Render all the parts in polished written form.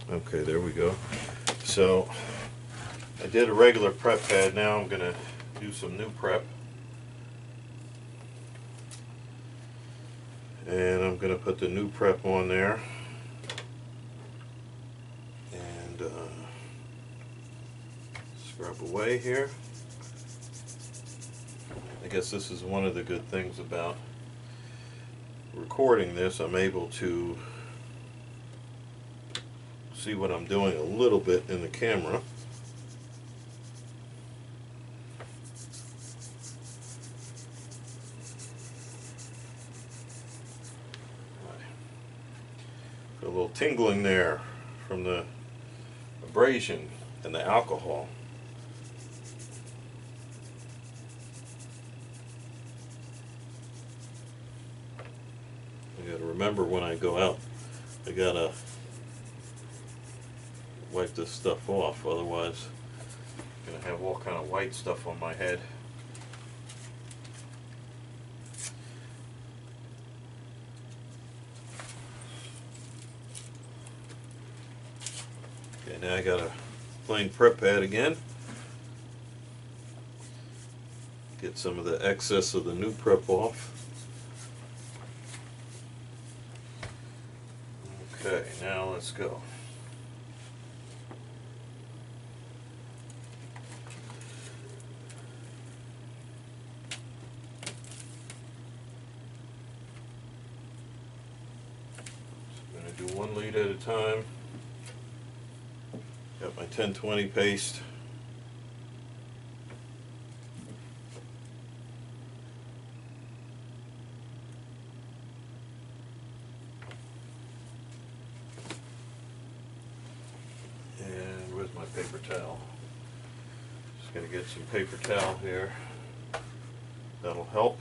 Okay, there we go. So I did a regular prep pad. Now I'm going to do some new prep. And I'm going to put the new prep on there. And scrub away here. I guess this is one of the good things about recording this. I'm able to see what I'm doing a little bit in the camera. A little tingling there from the abrasion and the alcohol. I gotta remember when I go out, I gotta wipe this stuff off, otherwise I'm gonna have all kind of white stuff on my head. Okay, now I got a plain prep pad again. Get some of the excess of the new prep off. Okay, now let's go. So I'm going to do one lead at a time. Got my 1020 paste. And where's my paper towel? Just going to get some paper towel here. That'll help.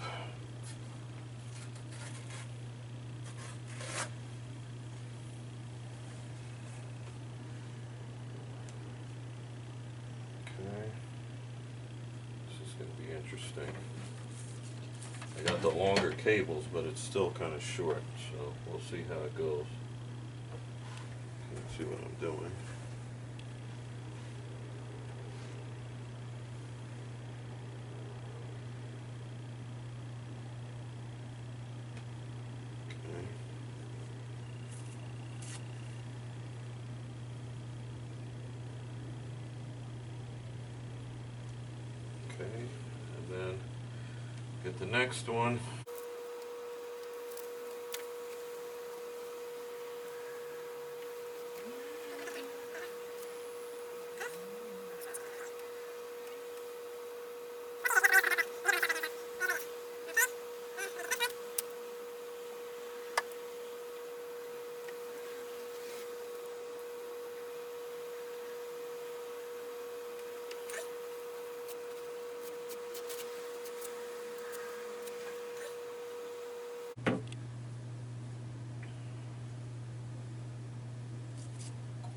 Interesting. I got the longer cables, but it's still kind of short, so we'll see how it goes. Let's see what I'm doing. Okay. And then get the next one.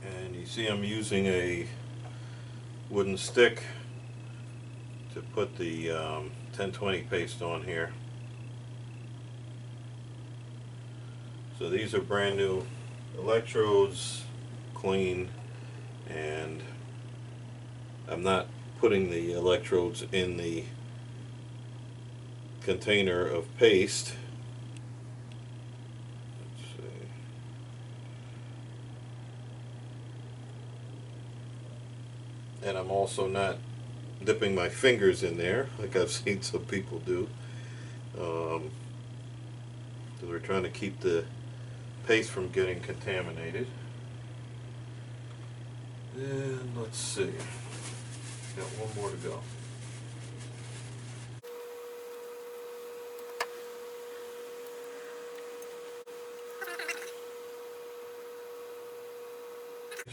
And you see I'm using a wooden stick to put the 1020 paste on here. So these are brand new electrodes, clean, and I'm not putting the electrodes in the container of paste. And I'm also not dipping my fingers in there like I've seen some people do. So we're trying to keep the paste from getting contaminated. And let's see, got one more to go.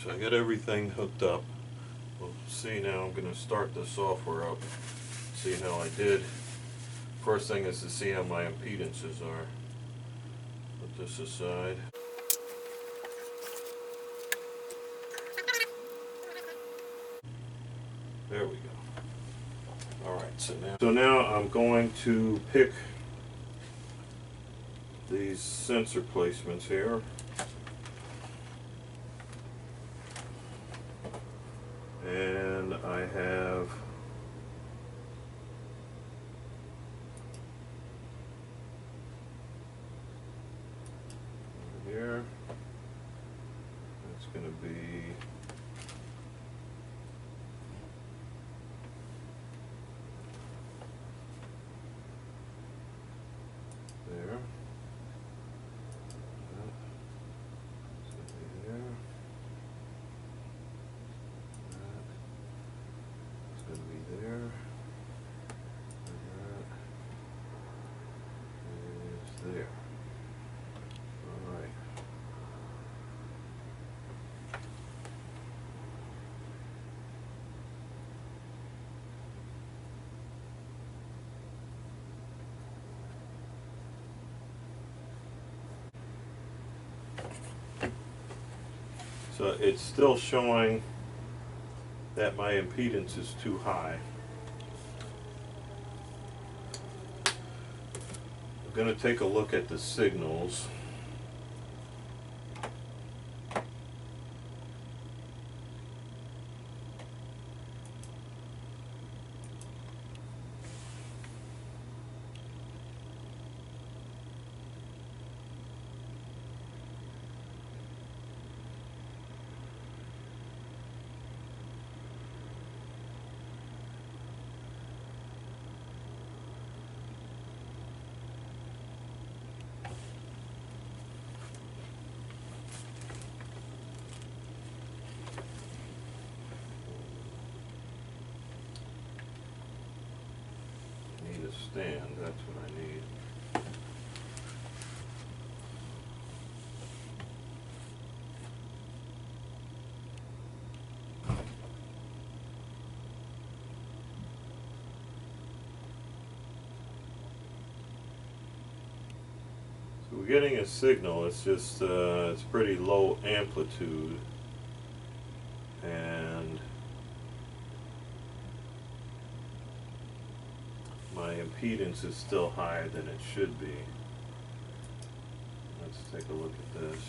So I got everything hooked up. We'll see now. I'm going to start the software up, see how I did. First thing is to see how my impedances are. Put this aside. There we go. Alright, so now I'm going to pick these sensor placements here. going to be there. It's going to be there. It's going to be there. And that is there. All right. So it's still showing that my impedance is too high. I'm going to take a look at the signals. Stand, that's what I need. So we're getting a signal, it's just it's pretty low amplitude, and my impedance is still higher than it should be. Let's take a look at this.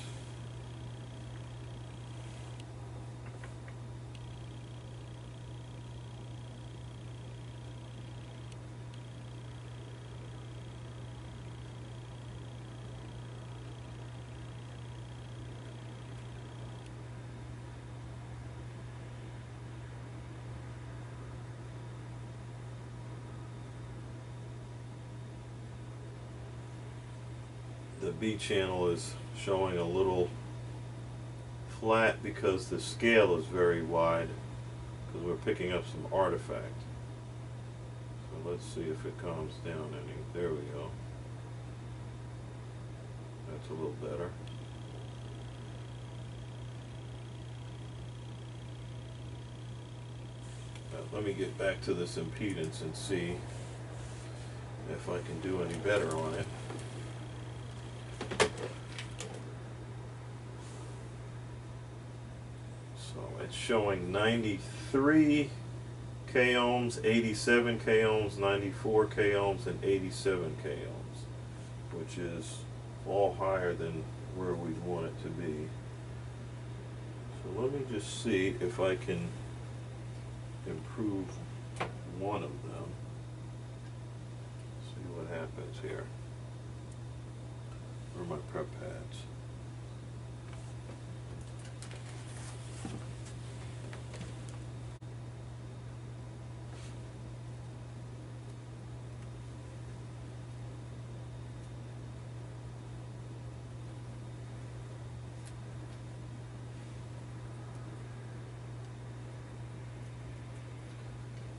The B channel is showing a little flat because the scale is very wide, because we're picking up some artifact. So let's see if it calms down any. There we go. That's a little better. Now, let me get back to this impedance and see if I can do any better on it. So it's showing 93 k ohms, 87 k ohms, 94 k ohms, and 87 k ohms, which is all higher than where we'd want it to be. So let me just see if I can improve one of them. See what happens here. Where are my prep pads?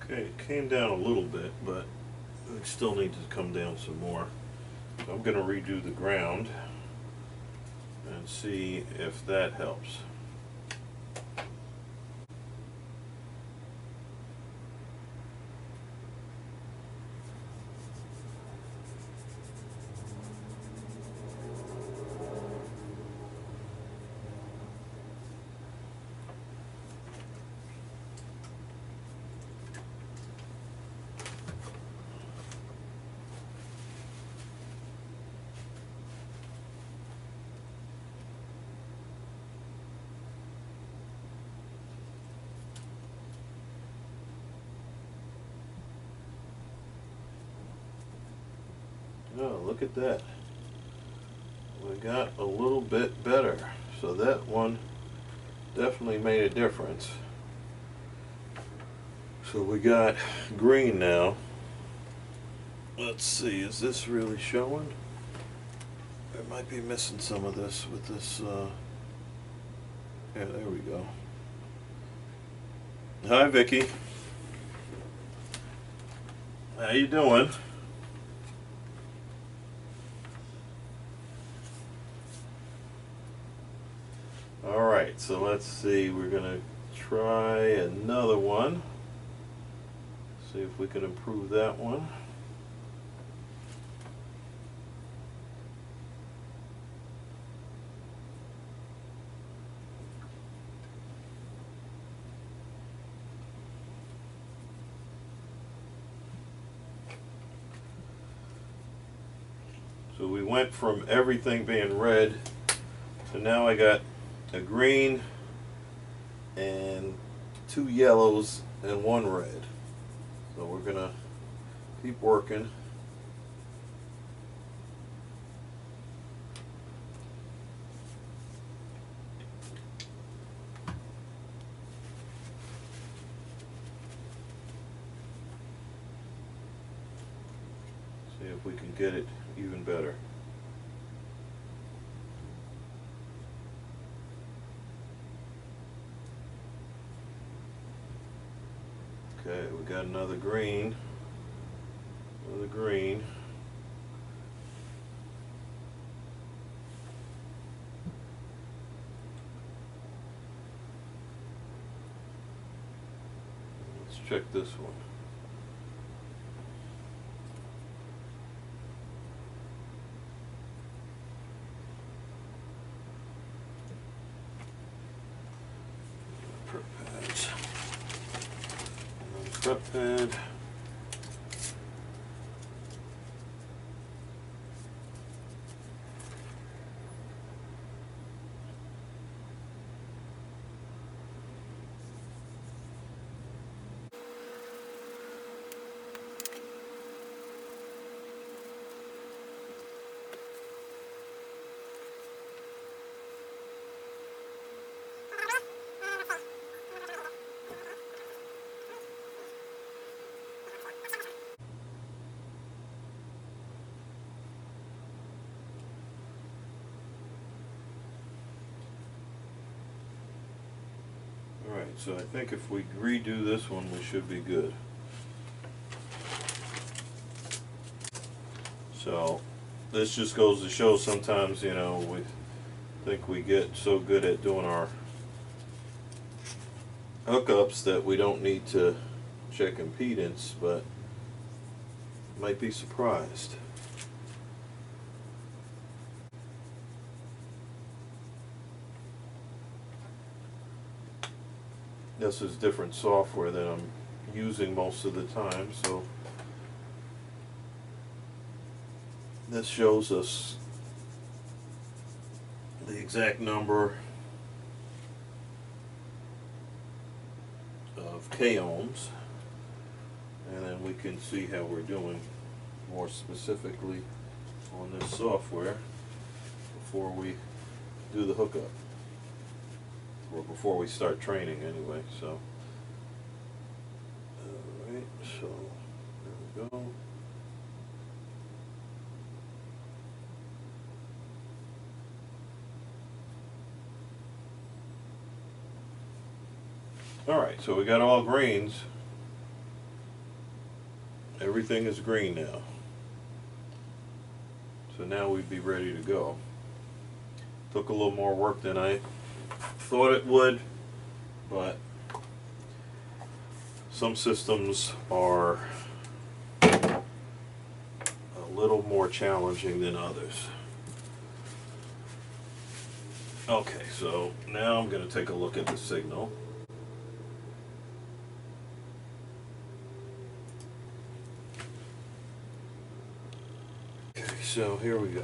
Okay, it came down a little bit, but it still needs to come down some more. So I'm going to redo the ground and see if that helps. Oh, look at that. We got a little bit better. So that one definitely made a difference. So we got green now. Let's see, is this really showing? I might be missing some of this with this, yeah, there we go. Hi, Vicky. How you doing? Alright, so let's see, we're gonna try another one. See if we can improve that one. So we went from everything being red to now I got a green and 2 yellows and 1 red. So we're gonna keep working. See if we can get it even better. Okay, we got another green. Another green. Let's check this one. Prep pads. Prep pad. Alright, so I think if we redo this one, we should be good. So, this just goes to show sometimes, you know, we think we get so good at doing our hookups that we don't need to check impedance, but might be surprised. This is different software that I'm using most of the time, so this shows us the exact number of k ohms, and then we can see how we're doing more specifically on this software before we do the hookup, or before we start training anyway. So alright, so there we go. Alright, so we got all greens. Everything is green now. So now we'd be ready to go. Took a little more work than I thought it would, but some systems are a little more challenging than others. Okay, so now I'm going to take a look at the signal. Okay, so here we go.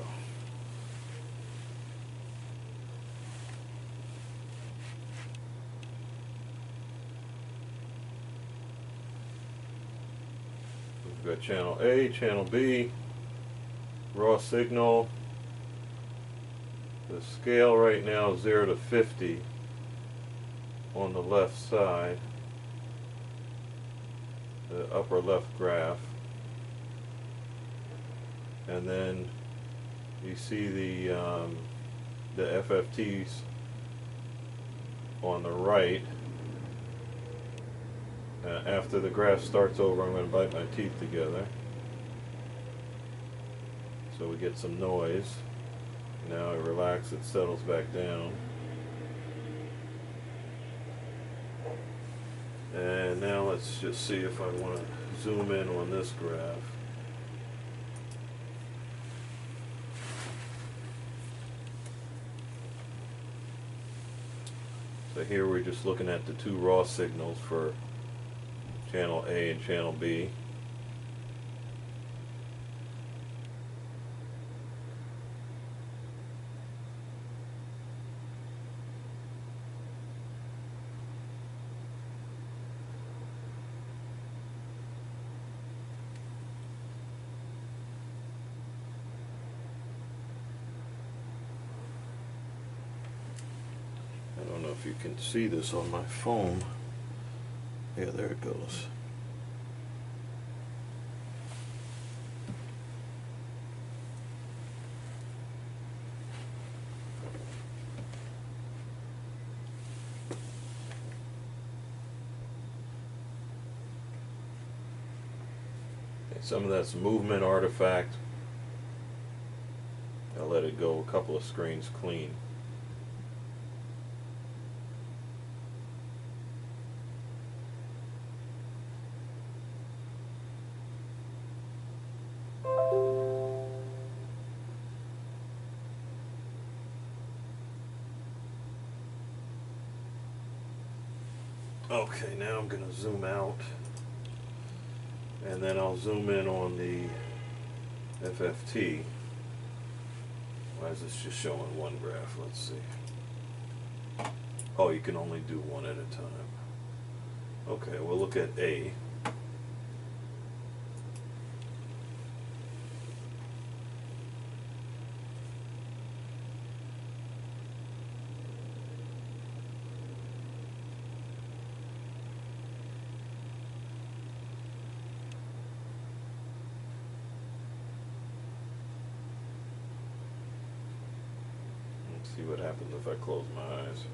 We've got channel A, channel B, raw signal. The scale right now is 0 to 50. on the left side, the upper left graph, and then you see the FFTs on the right. After the graph starts over, I'm going to bite my teeth together so we get some noise. Now I relax, it settles back down. And now let's just see if I want to zoom in on this graph. So here we're just looking at the two raw signals for channel A and channel B. I don't know if you can see this on my phone. Yeah, there it goes. Some of that's movement artifact. I'll let it go a couple of screens clean. Okay, now I'm going to zoom out, and then I'll zoom in on the FFT. Why is this just showing one graph? Let's see. Oh, you can only do one at a time. Okay, we'll look at A. See what happens if I close my eyes.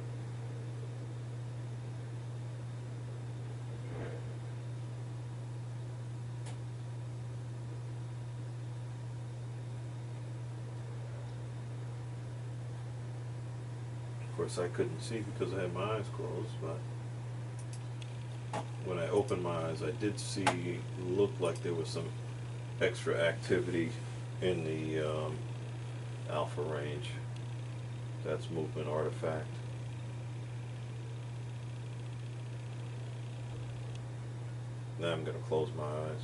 Of course I couldn't see because I had my eyes closed, but when I opened my eyes I did see, looked like there was some extra activity in the alpha range. That's movement artifact. Now I'm going to close my eyes.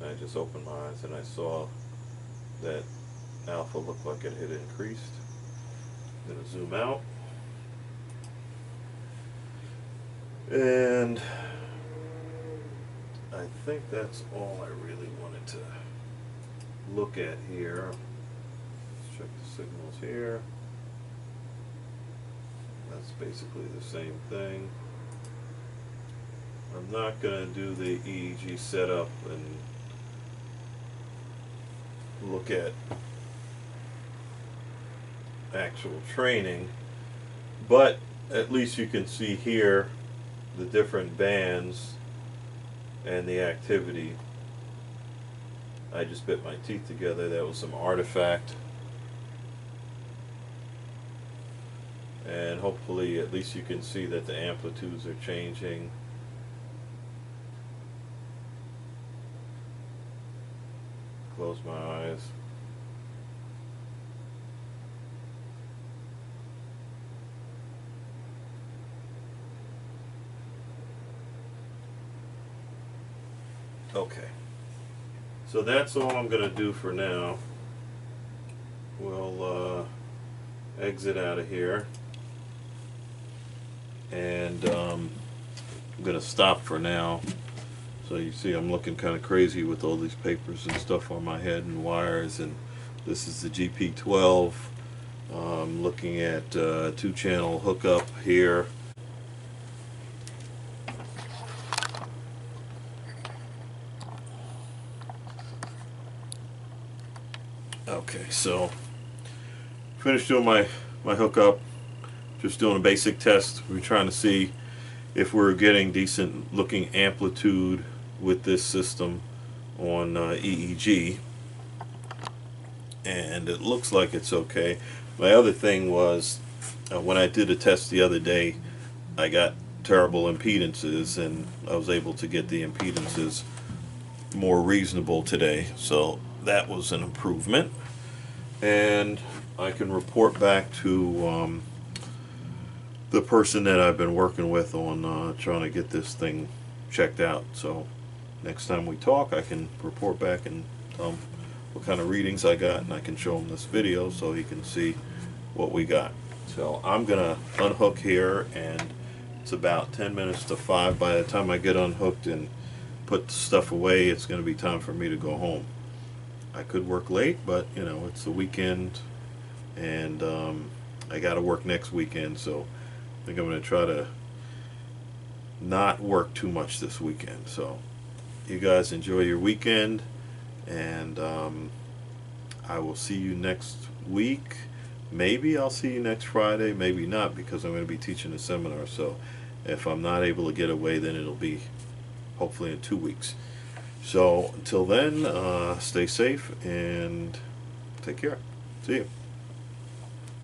I just opened my eyes and I saw that alpha looked like it had increased. I'm going to zoom out. And I think that's all I really wanted to look at here. Let's check the signals here. That's basically the same thing. I'm not going to do the EEG setup and look at actual training, but at least you can see here the different bands and the activity. I just bit my teeth together. That was some artifact, and hopefully at least you can see that the amplitudes are changing. Close my eyes. Okay, so that's all I'm going to do for now. We'll exit out of here, and I'm going to stop for now. So you see I'm looking kind of crazy with all these papers and stuff on my head and wires, and this is the GP12. I'm looking at 2-channel hookup here. Okay, so finished doing my hookup. Just doing a basic test. We're trying to see if we're getting decent looking amplitude with this system on EEG, and it looks like it's okay. My other thing was when I did a test the other day, I got terrible impedances, and I was able to get the impedances more reasonable today, so that was an improvement. And I can report back to the person that I've been working with on trying to get this thing checked out. So next time we talk, I can report back and tell him what kind of readings I got, and I can show him this video so he can see what we got. So I'm gonna unhook here, and it's about 10 minutes to 5. By the time I get unhooked and put the stuff away, it's gonna be time for me to go home. I could work late, but you know, it's the weekend, and I gotta work next weekend, so I think I'm gonna try to not work too much this weekend. So you guys enjoy your weekend, and I will see you next week. Maybe I'll see you next Friday, maybe not, because I'm going to be teaching a seminar. So if I'm not able to get away, then it'll be hopefully in 2 weeks. So until then, stay safe and take care. See you.